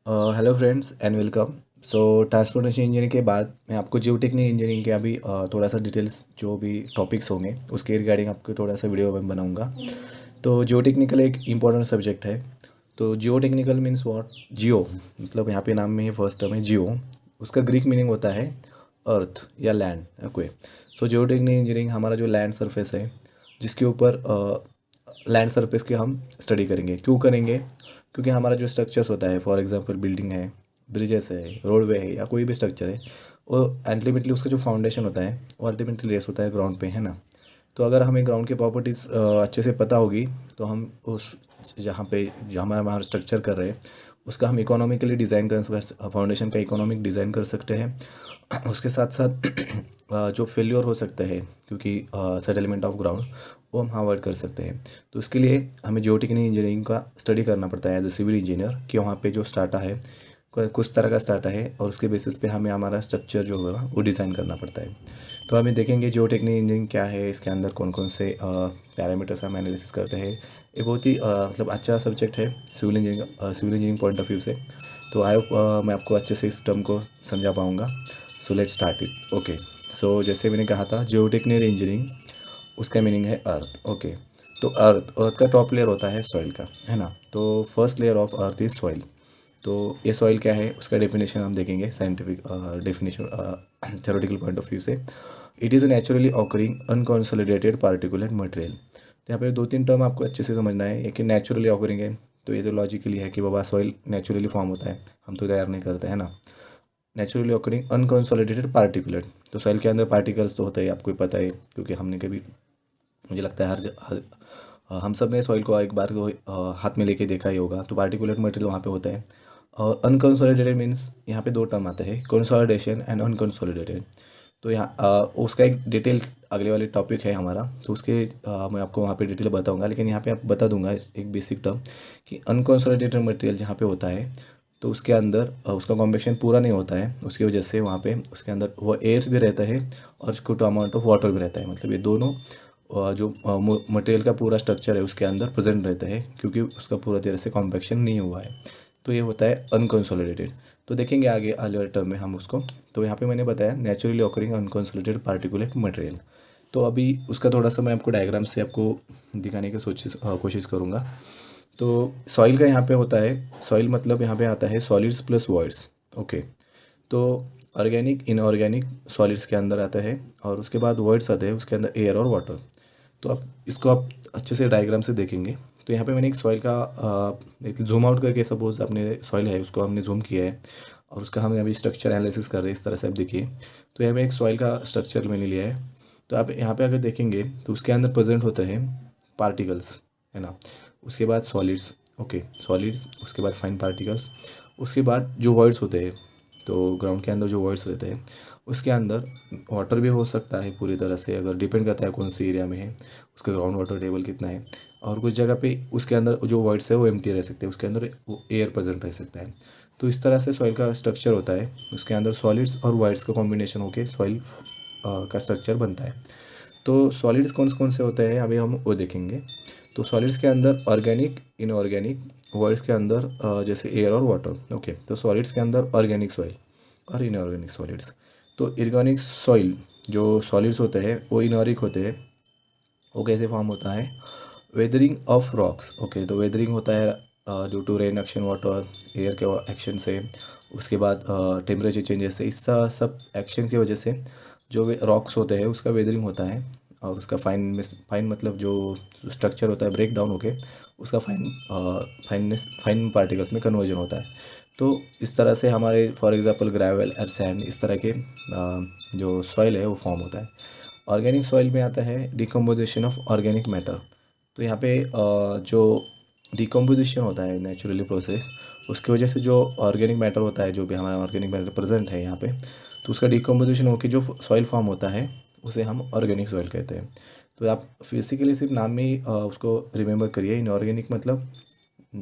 Hello friends and welcome. So transportation engineering के बाद मैं आपको जियोटेक्निक इंजीनियरिंग के अभी थोड़ा सा डिटेल्स जो भी टॉपिक्स होंगे उसके रिगार्डिंग आपको थोड़ा सा वीडियो में बनाऊंगा। तो जियोटेक्निकल एक इम्पॉर्टेंट सब्जेक्ट है। तो जियोटेक्निकल मीन्स व्हाट? जियो मतलब यहाँ पे नाम में ही फर्स्ट टर्म है जियो। उसका ग्रीक मीनिंग होता है अर्थ या लैंड। ओके। सो जियोटेक्निक इंजीनियरिंग हमारा जो लैंड सरफेस है जिसके ऊपर लैंड सरफेस की हम स्टडी करेंगे। क्यों करेंगे? क्योंकि हमारा जो स्ट्रक्चर्स होता है, फॉर एग्जांपल बिल्डिंग है, ब्रिजेस है, रोडवे है या कोई भी स्ट्रक्चर है, वो अल्टीमेटली उसका जो फाउंडेशन होता है वो अल्टीमेटली रेस होता है ग्राउंड पे, है ना। तो अगर हमें ग्राउंड की प्रॉपर्टीज़ अच्छे से पता होगी तो हम उस जहाँ पे जहाँ हमारा स्ट्रक्चर कर रहे हैं उसका हम इकोनॉमिकली डिज़ाइन कर, फाउंडेशन का इकोनॉमिक डिज़ाइन कर सकते हैं। उसके साथ साथ जो फेल्योर हो सकता है क्योंकि सेटलमेंट ऑफ ग्राउंड वो हम अवॉइड कर सकते हैं। तो इसके लिए हमें जियोटेक्निकल इंजीनियरिंग का स्टडी करना पड़ता है एज ए सिविल इंजीनियर कि वहाँ पे जो स्टाटा है कुछ तरह का स्टाटा है और उसके बेसिस पे हमें हमारा स्ट्रक्चर जो होगा वो डिज़ाइन करना पड़ता है। तो हमें देखेंगे जियोटेक्निकल इंजीनियरिंग क्या है, इसके अंदर कौन कौन से पैरामीटर्स हम एनालिसिस करते हैं। ये बहुत ही मतलब अच्छा सब्जेक्ट है civil engineering point of view से। तो आई होप मैं आपको अच्छे से इस टर्म को समझा पाऊँगा। So let's start it. Okay. So जैसे मैंने कहा था जियोटेक्निकल इंजीनियरिंग उसका मीनिंग है अर्थ। ओके। तो अर्थ अर्थ का टॉप लेयर होता है सॉइल का, है ना। तो first layer of earth is soil. तो ये सॉइल क्या है उसका डेफिनेशन हम देखेंगे scientific definition theoretical point of view से। It is naturally occurring unconsolidated particular material. तो यहाँ पे दो तीन टर्म आपको अच्छे से समझना है। एक नेचुरली ऑकरिंग है, तो ये तो लॉजिकली है कि बाबा सॉइल नेचुरली फॉर्म होता है, हम तो तैयार नहीं करते, है ना। नेचुरली ऑकरिंग अनकॉन्सोलिडेटेड पार्टिकुलर, तो सॉइल के अंदर पार्टिकल्स तो होता है, आपको ही पता है क्योंकि हमने कभी, मुझे लगता है हम सब ने सॉइल को एक बार तो हाथ में लेके देखा ही होगा। तो पार्टिकुलेट मटेरियल वहाँ पे होता है। और अनकंसोलिडेटेड मीन्स यहाँ पे दो टर्म आते हैं, कंसोलिडेशन एंड अनकंसोलिडेटेड। तो यहाँ उसका एक डिटेल अगले वाले टॉपिक है हमारा, तो उसके मैं आपको वहाँ पे डिटेल बताऊंगा। लेकिन यहाँ पे आप बता दूंगा एक बेसिक टर्म कि अनकंसोलिडेटेड मटेरियल जहाँ पे होता है तो उसके अंदर उसका कॉम्बिनेशन पूरा नहीं होता है। उसकी वजह से वहाँ पे उसके अंदर वो एयर्स भी रहता है और कुछ अमाउंट ऑफ वाटर भी रहता है। मतलब ये दोनों जो मटेरियल का पूरा स्ट्रक्चर है उसके अंदर प्रेजेंट रहता है क्योंकि उसका पूरा तरह से कॉम्पैक्शन नहीं हुआ है। तो ये होता है अनकंसोलिडेटेड। तो देखेंगे आगे वाले टर्म में हम उसको। तो यहाँ पे मैंने बताया naturally occurring unconsolidated particulate material. तो अभी उसका थोड़ा सा मैं आपको डायग्राम से आपको दिखाने की कोशिश करूँगा। तो सॉइल का यहाँ पे होता है, सॉइल मतलब यहाँ पे आता है सॉलिड्स प्लस वॉइड्स। ओके। तो ऑर्गेनिक इनऑर्गेनिक सॉलिड्स के अंदर आता है और उसके बाद वॉइड्स आते हैं, उसके अंदर एयर और वाटर। तो आप इसको आप अच्छे से डायग्राम से देखेंगे। तो यहाँ पे मैंने एक सॉइल का एक जूम आउट करके, सपोज अपने सॉइल है उसको हमने जूम किया है और उसका हम अभी स्ट्रक्चर एनालिसिस कर रहे हैं। इस तरह से आप देखिए। तो यहाँ पे एक सॉइल का स्ट्रक्चर मैंने लिया है। तो आप यहाँ पे अगर देखेंगे तो उसके अंदर प्रेजेंट होता है पार्टिकल्स, है ना। उसके बाद सॉलिड्स, ओके सॉलिड्स, उसके बाद फाइन पार्टिकल्स, उसके बाद जो वर्ड्स होते हैं। तो ग्राउंड के अंदर जो वर्ड्स रहते हैं उसके अंदर वाटर भी हो सकता है पूरी तरह से, अगर डिपेंड करता है कौन सी एरिया में है, उसका ग्राउंड वाटर टेबल कितना है। और कुछ जगह पे उसके अंदर जो वर्ड्स है वो एम्प्टी रह सकते हैं, उसके अंदर वो एयर प्रेजेंट रह सकता है। तो इस तरह से सॉइल का स्ट्रक्चर होता है, उसके अंदर सॉलिड्स और वाइड्स का कॉम्बिनेशन होकर सॉइल का स्ट्रक्चर बनता है। तो सॉलिड्स कौन कौन से होते हैं अभी हम वो देखेंगे। तो सॉलिड्स के अंदर ऑर्गेनिक इनऑर्गेनिक, वर्ड्स के अंदर जैसे एयर और वाटर। ओके। तो सॉलिड्स के अंदर ऑर्गेनिक सॉइल और इनऑर्गेनिक सॉलिड्स। तो ऑर्गेनिक सॉइल जो सॉलिड्स होते हैं वो इनऑर्गेनिक होते हैं। वो कैसे फॉर्म होता है? Weathering of rocks. ओके। तो वेदरिंग होता है due to rain action, water air के एक्शन से, उसके बाद टेम्परेचर चेंजेस से, इस सब एक्शन की वजह से जो रॉक्स होते हैं उसका वेदरिंग होता है। और उसका फाइन मतलब जो स्ट्रक्चर होता है ब्रेक डाउन होके उसका फाइन पार्टिकल्स में कन्वर्जन होता है। तो इस तरह से हमारे फॉर एग्जांपल ग्रेवल और सैंड, इस तरह के जो सॉइल है वो फॉर्म होता है। ऑर्गेनिक सॉइल में आता है डिकम्पोजिशन ऑफ ऑर्गेनिक मैटर। तो यहाँ पे जो डिकम्पोजिशन होता है नेचुरली प्रोसेस, उसकी वजह से जो ऑर्गेनिक मैटर होता है, जो भी हमारा ऑर्गेनिक मैटर प्रेजेंट है यहाँ पे, तो उसका डिकम्पोजिशन होकर जो सॉइल फॉर्म होता है उसे हम ऑर्गेनिक सॉइल कहते हैं। तो आप फिजिकली सिर्फ नाम में ही उसको रिमेंबर करिए, इनऑर्गेनिक मतलब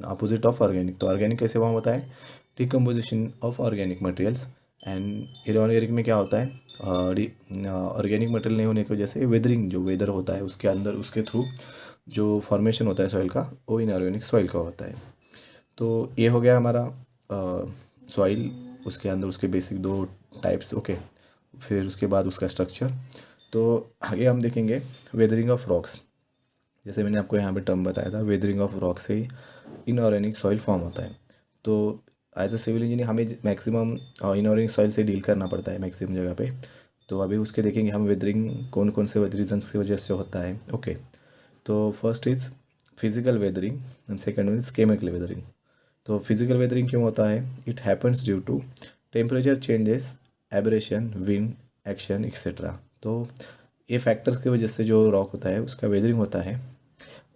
अपोजिट ऑफ ऑर्गेनिक। तो ऑर्गेनिक कैसे फॉर्म होता है? Decomposition of organic materials. And inorganic में क्या होता है? ऑर्गेनिक मटेरियल नहीं होने की वजह से वेदरिंग, जो वेदर होता है उसके अंदर उसके थ्रू जो फॉर्मेशन होता है सॉइल का, वो इनऑर्गेनिक सॉइल का होता है। तो ये हो गया हमारा सॉइल, उसके अंदर उसके बेसिक 2 टाइप्स, ओके। फिर उसके बाद उसका स्ट्रक्चर। तो आगे हम देखेंगे वेदरिंग ऑफ रॉक्स। जैसे मैंने आपको यहाँ पे टर्म बताया था, वेदरिंग ऑफ रॉक से इनऑर्गेनिक सॉइल फॉर्म होता है। तो एज अ सिविल इंजीनियर हमें मैक्सिमम इनऑर्गेनिक सॉइल से डील करना पड़ता है मैक्सिमम जगह पे। तो अभी उसके देखेंगे हम वेदरिंग कौन कौन से रीजन्स की वजह से होता है, ओके। तो first is physical weathering and second is chemical weathering. तो फिजिकल वेदरिंग क्यों होता है? It happens due to temperature changes, abrasion, wind action etcetera. तो ये फैक्टर्स की वजह से जो रॉक होता है उसका वेदरिंग होता है,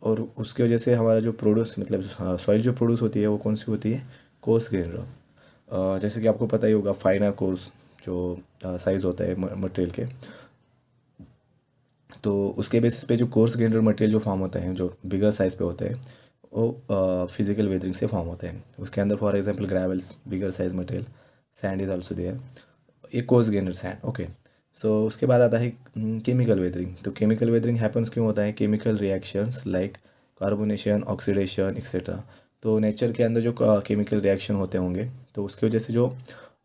और उसकी वजह से हमारा जो प्रोड्यूस मतलब सॉइल जो प्रोड्यूस होती है वो कौन सी होती है? Coarse grain rock. जैसे कि आपको पता ही होगा फाइनर कोर्स जो साइज़ होता है मटेरियल के, तो उसके बेसिस पे जो कोर्स ग्रेन मटेरियल जो फॉर्म होते हैं, जो बिगर साइज़ पे होते हैं, वो फिजिकल वेदरिंग से फॉर्म होते हैं। उसके अंदर for example gravels, bigger size material, sand is also there, ये coarse grainer sand, okay. So उसके बाद आता है केमिकल वेदरिंग। तो केमिकल वेदरिंग हैपन्स क्यों होता है? Chemical reactions like carbonation, oxidation etcetera. तो नेचर के अंदर जो केमिकल रिएक्शन होते होंगे, तो उसकी वजह से जो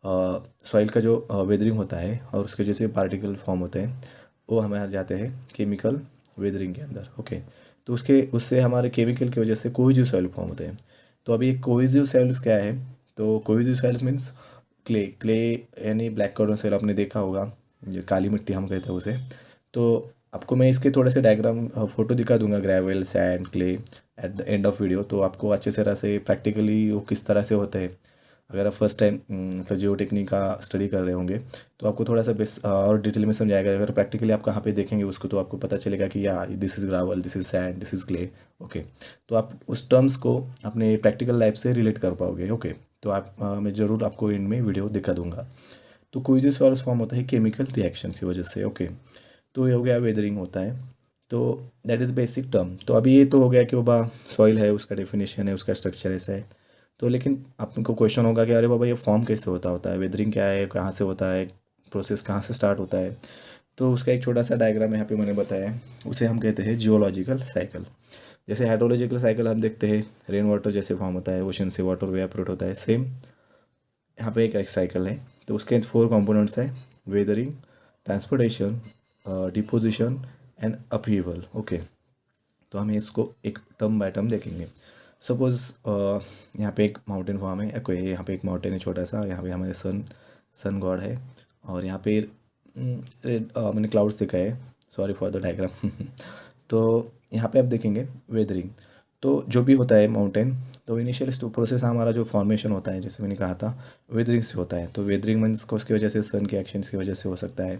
सॉइल का जो वेदरिंग होता है और उसकी वजह से पार्टिकल फॉर्म होते हैं, वो हमारे जाते हैं केमिकल वेदरिंग के अंदर, ओके। तो उससे हमारे केमिकल की वजह से कोहेसिव सॉइल फॉर्म होते हैं। तो अभी कोहेसिव सॉइल्स क्या है? तो कोहेसिव सॉइल्स मीन्स क्ले यानी ब्लैक कार्बन सॉइल आपने देखा होगा, जो काली मिट्टी हम कहते हैं उसे। तो आपको मैं इसके थोड़े से डायग्राम फोटो दिखा दूंगा, gravel, sand, clay, at the end of video. तो आपको अच्छे तरह से प्रैक्टिकली वो किस तरह से होते हैं, अगर आप फर्स्ट टाइम मतलब जियो टेक्निक का स्टडी कर रहे होंगे तो आपको थोड़ा सा बेस और डिटेल में समझाएगा। अगर प्रैक्टिकली आप कहाँ पे देखेंगे उसको तो आपको पता चलेगा कि या this is gravel, this is sand, this is clay, okay. तो आप उस टर्म्स को अपने प्रैक्टिकल लाइफ से रिलेट कर पाओगे, ओके। तो आप मैं ज़रूर आपको इनमें वीडियो दिखा दूंगा। तो कोई जो सॉल्व फॉर्म होता है केमिकल रिएक्शन की वजह से, ओके। तो ये हो गया वेदरिंग होता है। तो दैट इज़ बेसिक टर्म। तो अभी ये तो हो गया कि बाबा सॉइल है, उसका डेफिनेशन है, उसका स्ट्रक्चर ऐसा है। तो लेकिन आपको क्वेश्चन होगा कि अरे बाबा ये फॉर्म कैसे होता है, वेदरिंग क्या है, कहाँ से होता है, प्रोसेस कहाँ से स्टार्ट होता है। तो उसका एक छोटा सा डायग्राम यहाँ पे मैंने बताया है, उसे हम कहते हैं जियोलॉजिकल साइकिल। जैसे हाइड्रोलॉजिकल साइकिल हम देखते हैं, रेन वाटर जैसे फॉर्म होता है, ओशन से वाटर वेपोरेट होता है, सेम यहाँ पे एक साइकिल है। तो उसके 4 कंपोनेंट्स हैं, weathering, transportation, deposition and upheaval, okay. तो हम इसको एक टर्म बाय टर्म देखेंगे। सपोज यहाँ पे एक माउंटेन फॉर्म है, कोई यहाँ पे एक माउंटेन है छोटा सा, यहाँ पे हमारे सन गॉड है, और यहाँ पे मैंने क्लाउड्स दिखा है, सॉरी फॉर द डायग्राम। तो यहाँ पे आप देखेंगे वेदरिंग। तो जो भी होता है माउंटेन, तो इनिशियल प्रोसेस हमारा जो फॉर्मेशन होता है, जैसे मैंने कहा था, वेदरिंग से होता है। तो वेदरिंग मीन्स को उसकी वजह से सन के एक्शंस की वजह से हो सकता है,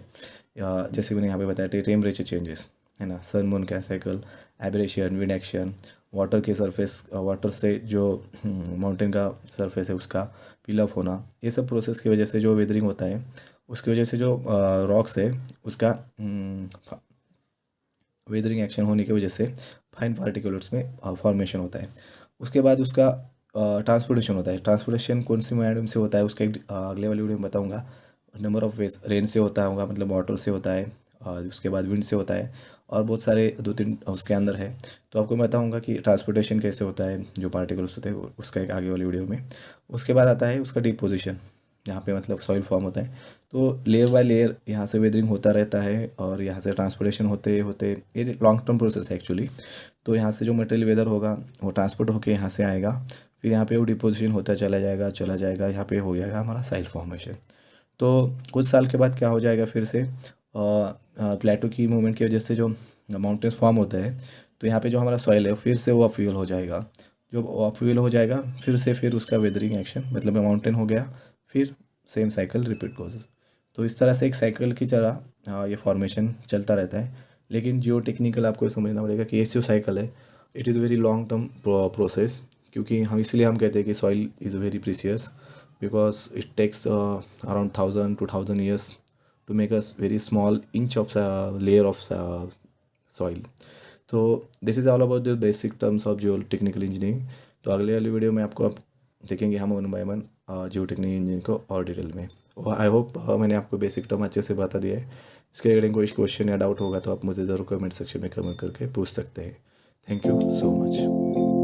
या जैसे मैंने यहाँ पे बताया टेम्परेचर चेंजेस, है ना, सन मून का cycle, abrasion, wind action, water के सरफेस, वाटर से जो माउंटेन का सरफेस है उसका पील ऑफ होना, ये सब प्रोसेस की वजह से जो वेदरिंग होता है, उसकी वजह से जो रॉक्स है उसका वेदरिंग एक्शन होने की वजह से फाइन पार्टिकुलर्स में फॉर्मेशन होता है। उसके बाद उसका ट्रांसपोर्टेशन होता है। ट्रांसपोर्टेशन कौन सी मीडियम से होता है उसका एक अगले वाली वीडियो में बताऊंगा। नंबर ऑफ वेज, रेन से होता होगा मतलब वाटर से होता है, उसके बाद विंड से होता है, और बहुत सारे 2-3 उसके अंदर है। तो आपको मैं बताऊंगा कि ट्रांसपोर्टेशन कैसे होता है, जो पार्टिकल्स होते हैं उसका एक आगे वाली वीडियो में। उसके बाद आता है उसका डिपोजिशन, यहाँ पे मतलब सॉइल फॉर्म होता है। तो लेयर बाय लेयर यहाँ से वेदरिंग होता रहता है, और यहाँ से ट्रांसपोर्टेशन होते होते, ये लॉन्ग टर्म प्रोसेस है एक्चुअली। तो यहाँ से जो मटेरियल वेदर होगा वो ट्रांसपोर्ट होकर यहाँ से आएगा, फिर यहाँ पे वो डिपोजिशन होता चला जाएगा, यहाँ पे हो जाएगा हमारा साइल फॉर्मेशन। तो कुछ साल के बाद क्या हो जाएगा, फिर से प्लेटो की मूवमेंट की वजह से जो माउंटेन्स फॉर्म होते हैं, तो यहाँ पे जो हमारा सॉइल है फिर से वो अपफ्यूल हो जाएगा। जब अपफ्यूल हो जाएगा फिर उसका वेदरिंग एक्शन, मतलब माउंटेन हो गया, फिर सेम साइकिल रिपीट गोज। तो इस तरह से एक साइकिल की तरह ये फॉर्मेशन चलता रहता है। लेकिन जियो टेक्निकल आपको समझना पड़ेगा कि ये जो साइकिल है it is very long term process, क्योंकि हम कहते हैं कि soil is very precious because it takes around 1000 to 1000 years to make a very small inch of layer of soil. तो this is all about the basic terms of Jio technical engineering. तो अगले वाली video में आपको देखेंगे हम 1 by 1 Jio technical engineering को और डिटेल में। आई होप मैंने आपको बेसिक टर्म अच्छे से बता दिया है। इसके रिगार्डिंग कोई क्वेश्चन या डाउट होगा तो आप मुझे ज़रूर कमेंट सेक्शन में कमेंट करके पूछ सकते हैं। Thank you so much.